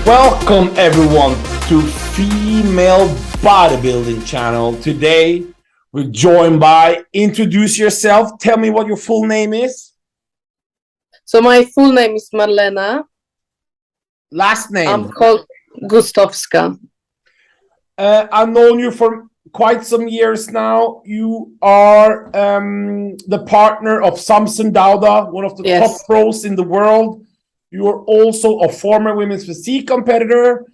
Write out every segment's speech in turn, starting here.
Welcome everyone to Female Bodybuilding channel. Today we're joined by, introduce yourself, tell me what your full name is. So my full name is Marlena. Last name? I'm called Gustowska. I've known you for quite some years now. You are the partner of Samson Dauda, one of the top pros in the world. You are also a former women's physique competitor,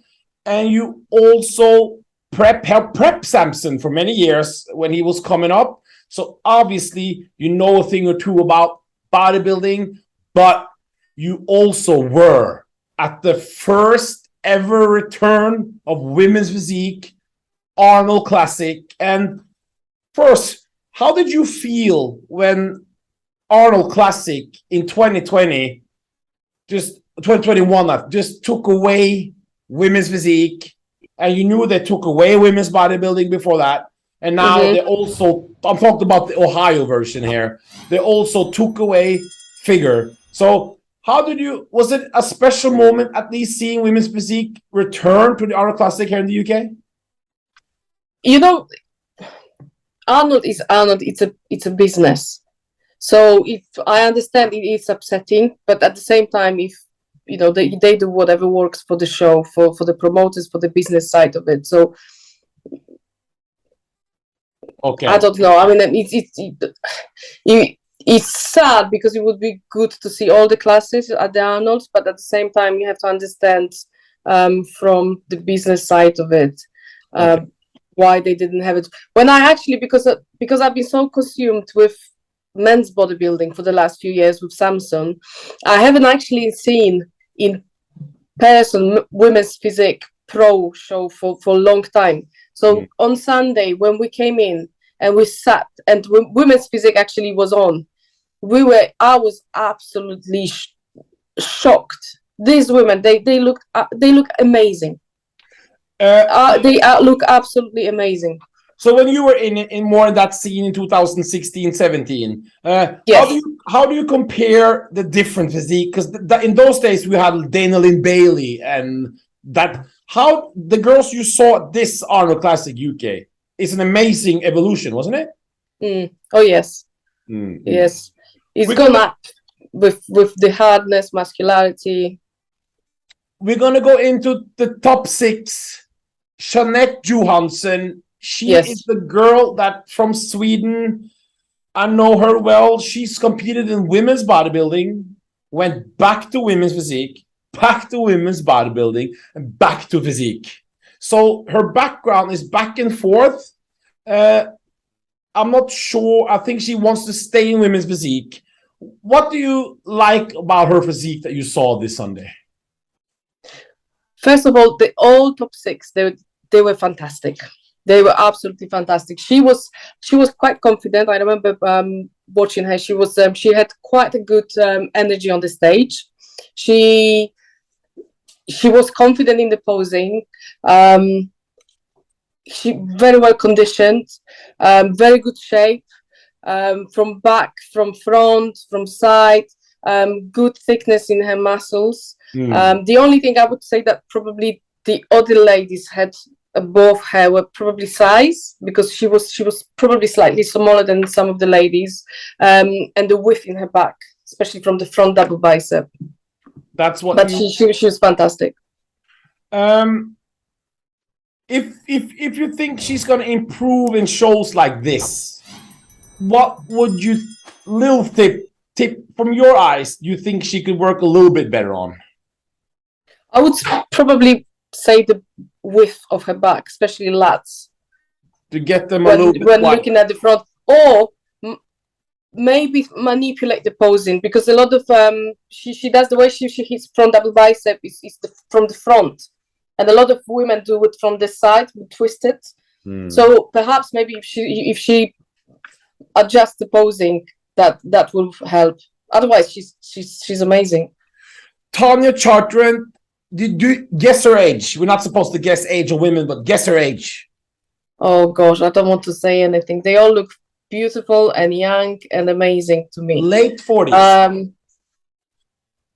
and you also helped prep Samson for many years when he was coming up. So obviously you know a thing or two about bodybuilding, but you also were at the first ever return of women's physique, Arnold Classic. And first, how did you feel when Arnold Classic in 2020 2021 just took away women's physique, and you knew they took away women's bodybuilding before that, and now they also, I'm talking about the Ohio version here, they also took away figure. So how did you, was it a special moment at least seeing women's physique return to the Arnold Classic here in the UK? You know, Arnold is Arnold. It's a business. So if I understand it is upsetting, but at the same time, if you know they do whatever works for the show, for the promoters, for the business side of it. So okay, I don't know. I mean, it's sad because it would be good to see all the classes at the Arnold, but at the same time, you have to understand from the business side of it. Why they didn't have it when I actually, because I've been so consumed with men's bodybuilding for the last few years with Samson, I haven't actually seen in person women's physique pro show for a long time. So on Sunday when we came in and we sat and women's physique actually was on, I was absolutely shocked. These women, they look amazing. They look absolutely amazing. So when you were in more in that scene in 2016, 17, how do you compare the different physique? Because in those days we had Dana Lynn Bailey, and that, how the girls you saw at this Arnold Classic UK is an amazing evolution, wasn't it? Oh yes, yes, it's gone up with the hardness, muscularity. We're gonna go into the top 6. Chanet Johansson. She is the girl that from Sweden. I know her well. She's competed in women's bodybuilding, went back to women's physique, back to women's bodybuilding, and back to physique. So her background is back and forth. I'm not sure. I think she wants to stay in women's physique. What do you like about her physique that you saw this Sunday? First of all, all top 6, they were fantastic. They were absolutely fantastic. She was quite confident. I remember watching her. She had quite a good energy on the stage. She was confident in the posing. She very well conditioned, very good shape, from back, from front, from side, good thickness in her muscles. The only thing I would say that probably the other ladies had above her were probably size, because she was probably slightly smaller than some of the ladies, and the width in her back, especially from the front double bicep. That's what. But she was fantastic. If you think she's gonna improve in shows like this, what would you, little tip from your eyes, do you think she could work a little bit better on? I would probably say the width of her back, especially lats, to get them a little bit when looking at the front, or maybe manipulate the posing, because a lot of she does the way she hits front double bicep is from the front, and a lot of women do it from the side, twist it. So perhaps maybe if she adjusts the posing, that will help. Otherwise, she's amazing. Tanya Chartrand, did you guess her age? We're not supposed to guess age of women, but guess her age. Oh gosh, I don't want to say anything. They all look beautiful and young and amazing to me. Late 40s.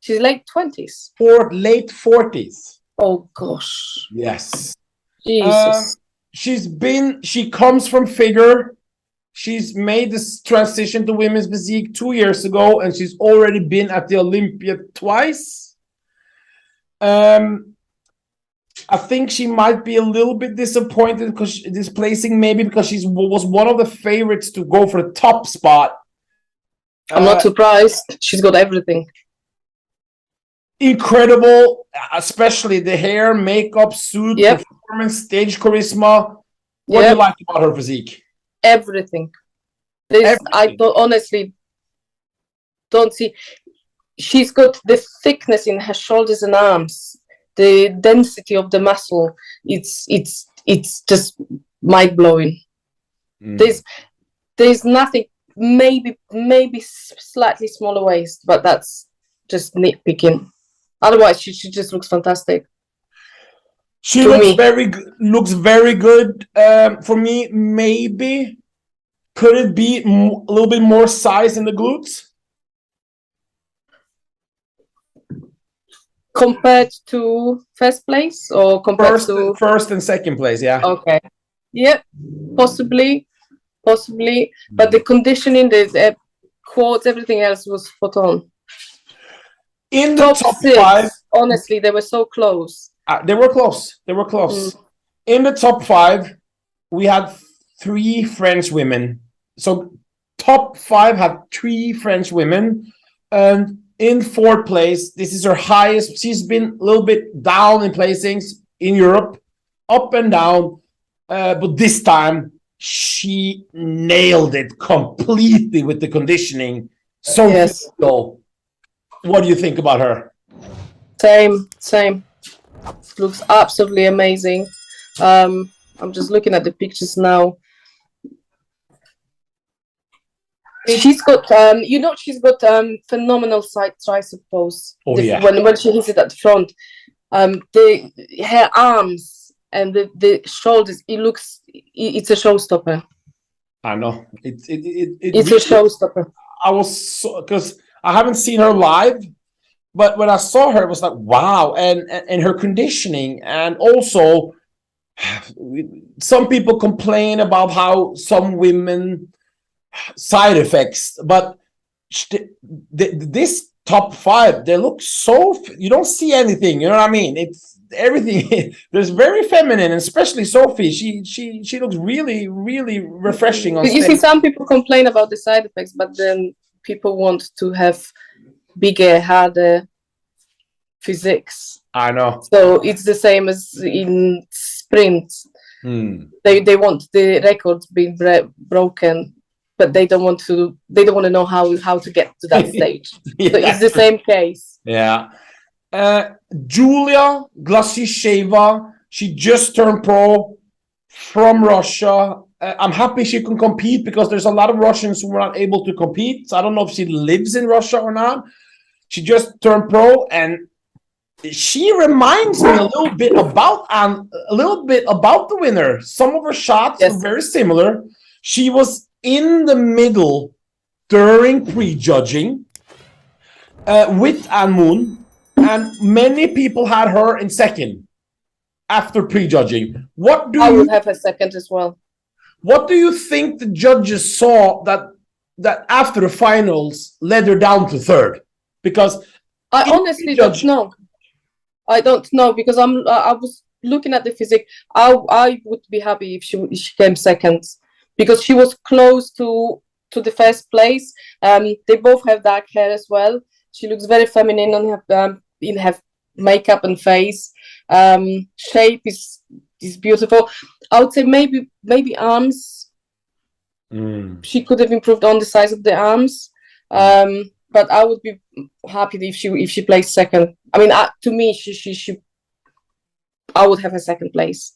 She's late 20s. Or late 40s. Oh gosh. Yes. Jesus. She comes from figure. She's made this transition to women's physique 2 years ago, and she's already been at the Olympia twice. I think she might be a little bit disappointed because this placing, maybe because she was one of the favorites to go for the top spot. I'm not surprised. She's got everything. Incredible, especially the hair, makeup, suit, performance, stage charisma. What do you like about her physique? Everything. I honestly don't see. She's got the thickness in her shoulders and arms, the density of the muscle. It's just mind blowing. There's nothing. Maybe slightly smaller waist, but that's just nitpicking. Otherwise, she just looks fantastic. She looks very good. For me, maybe could it be a little bit more size in the glutes compared to first place, or compared to first and second place? Yeah. Okay. Yeah, possibly, but the conditioning, the quads, everything else was spot on. In the top six, 5, honestly, they were so close. They were close. In the top 5, we had 3 French women. So top 5 had 3 French women, and in 4th place, this is her highest. She's been a little bit down in placings in Europe, up and down, but this time she nailed it completely with the conditioning. So yes. What do you think about her? Same. Looks absolutely amazing. I'm just looking at the pictures now. She's got, she's got phenomenal side tricep pose. When she hits it at the front, her arms and the shoulders, it's a showstopper. I know it's really, a showstopper. I was because I haven't seen her live, but when I saw her, it was like wow, and her conditioning, and also some people complain about how some women side effects, but this top 5, they look so, you don't see anything, you know what I mean? It's everything. There's very feminine, especially Sophie. She looks really refreshing on stage. You see, some people complain about the side effects, but then people want to have bigger, harder physiques. I know. So it's the same as in sprints. They want the records being broken, but they don't want to know how to get to that stage. So it's the same case. Yeah. Julia Glasisheva, she just turned pro from Russia. I'm happy she can compete because there's a lot of Russians who were not able to compete. So I don't know if she lives in Russia or not. She just turned pro, and she reminds me a little bit about the winner. Some of her shots are very similar. She was in the middle during prejudging with An Moon, and many people had her in second after prejudging. I would have a second as well. What do you think the judges saw that after the finals led her down to third? Because I honestly don't know. I don't know, because I was looking at the physique. I would be happy if she came second, because she was close to the first place. They both have dark hair as well. She looks very feminine on her in her makeup and face. Shape is beautiful. I would say maybe arms. She could have improved on the size of the arms. But I would be happy if she plays second. I mean, to me, I would have a second place.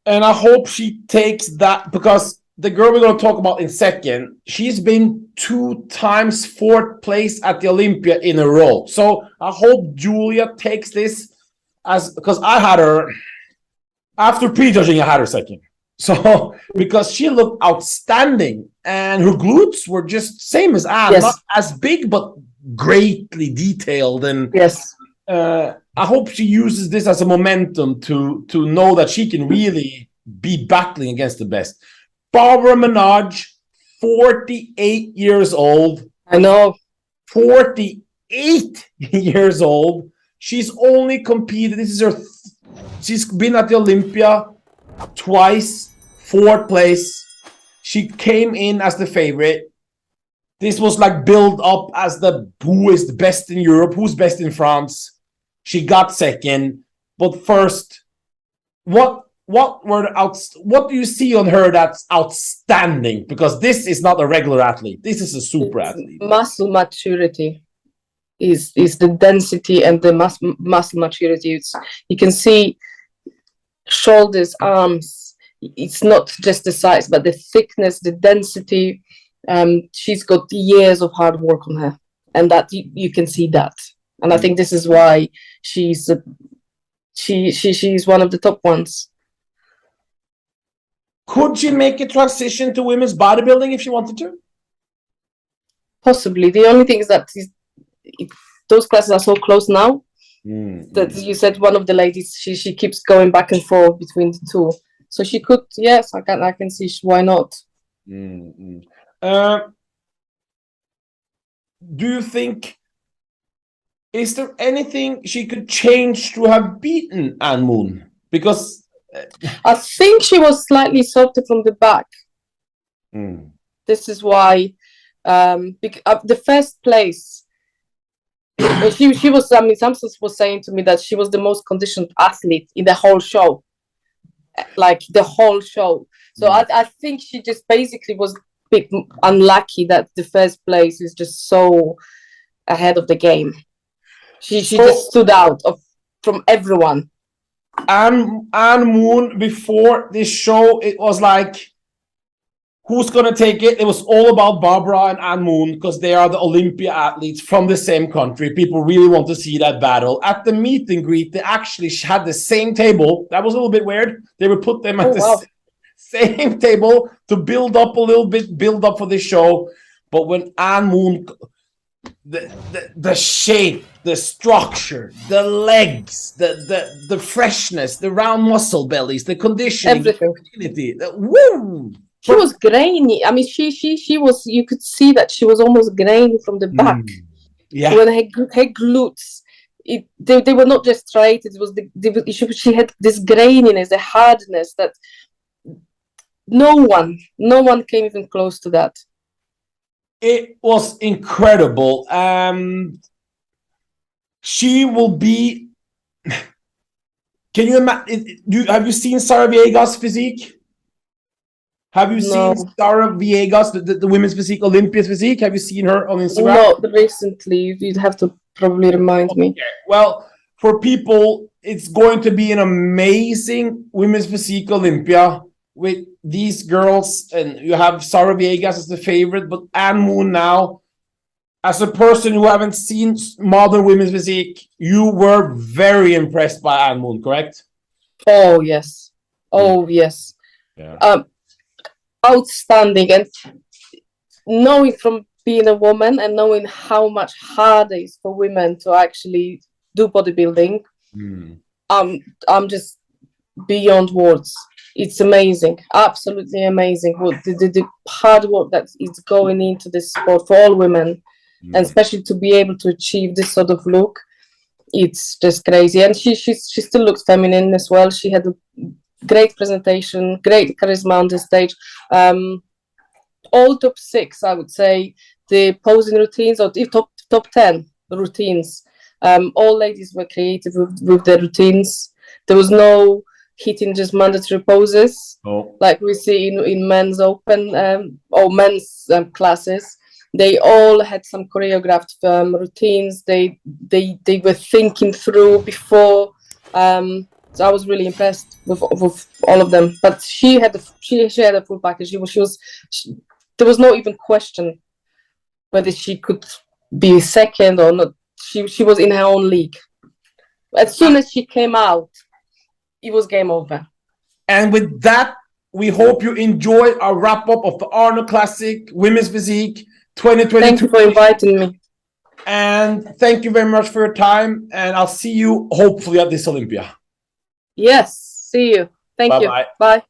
And I hope she takes that, because the girl we're going to talk about in second, she's been 2 times 4th place at the Olympia in a row. So I hope Julia takes this because I had her after prejudging. I had her second. So because she looked outstanding, and her glutes were just same as Anne, not as big but greatly detailed, and I I hope she uses this as a momentum to know that she can really be battling against the best. Barbara Menage, 48 years old. I know. 48 years old. She's only competed. This is her. She's been at the Olympia twice, 4th place. She came in as the favorite. This was like built up as the who is the best in Europe, who's best in France. She got second, but first, what do you see on her that's outstanding? Because this is not a regular athlete. This is a super athlete. Muscle maturity is the density and the muscle maturity. You can see shoulders, arms. It's not just the size, but the thickness, the density. She's got years of hard work on her, and that you can see that. And I think this is why she's one of the top ones. Could she make a transition to women's bodybuilding if she wanted to? Possibly. The only thing is that those classes are so close now that you said one of the ladies, she keeps going back and forth between the two. So she could, yes, I can see why not. Do you think, is there anything she could change to have beaten Ann Moon? Because I think she was slightly sorted from the back. This is why the first place, she was, I mean, Samson was saying to me that she was the most conditioned athlete in the whole show. Like the whole show. So I think she just basically was a bit unlucky that the first place is just so ahead of the game. She just stood out from everyone. Ann Moon, before this show, it was like, who's gonna take it? It was all about Barbara and Ann Moon because they are the Olympia athletes from the same country. People really want to see that battle. At the meet and greet, they actually had the same table. That was a little bit weird. They would put them at the same table to build up a little bit, build up for the show. But when Ann Moon, the shape, the structure, the legs, the freshness, the round muscle bellies, the conditioning, everything. Woo! She was grainy. I mean, she was. You could see that she was almost grainy from the back. Yeah. When her glutes, they were not just straight. It was she had this graininess, the hardness that no one came even close to that. It was incredible. She will be. Can you imagine? Have you seen Sarah Viegas' physique? Have you seen Sarah Viegas, the women's physique, Olympia's physique? Have you seen her on Instagram? Not recently. You'd have to probably remind me. Well, for people, it's going to be an amazing women's physique Olympia with these girls. And you have Sarah Viegas as the favorite, but Ann Moon now, as a person who haven't seen modern women's physique, you were very impressed by Ann Moon, correct? Oh, yes. Oh, yes. Yeah. Outstanding. And knowing from being a woman and knowing how much harder it is for women to actually do bodybuilding, I'm just beyond words. It's amazing, absolutely amazing. What the hard work that is going into this sport for all women, and especially to be able to achieve this sort of look, it's just crazy. And she still looks feminine as well. She had a great presentation, great charisma on the stage. All top 6, I would say, the posing routines, or the top 10 routines. All ladies were creative with their routines. There was no hitting just mandatory poses like we see in men's open or men's classes. They all had some choreographed routines. They were thinking through before. So I was really impressed with all of them. But she had a full package. There was no even question whether she could be second or not. She was in her own league. As soon as she came out, it was game over. And with that, we hope you enjoy our wrap-up of the Arnold Classic Women's Physique 2022. Thank you for inviting me. And thank you very much for your time. And I'll see you hopefully at this Olympia. Yes. See you. Thank you. Bye-bye. Bye.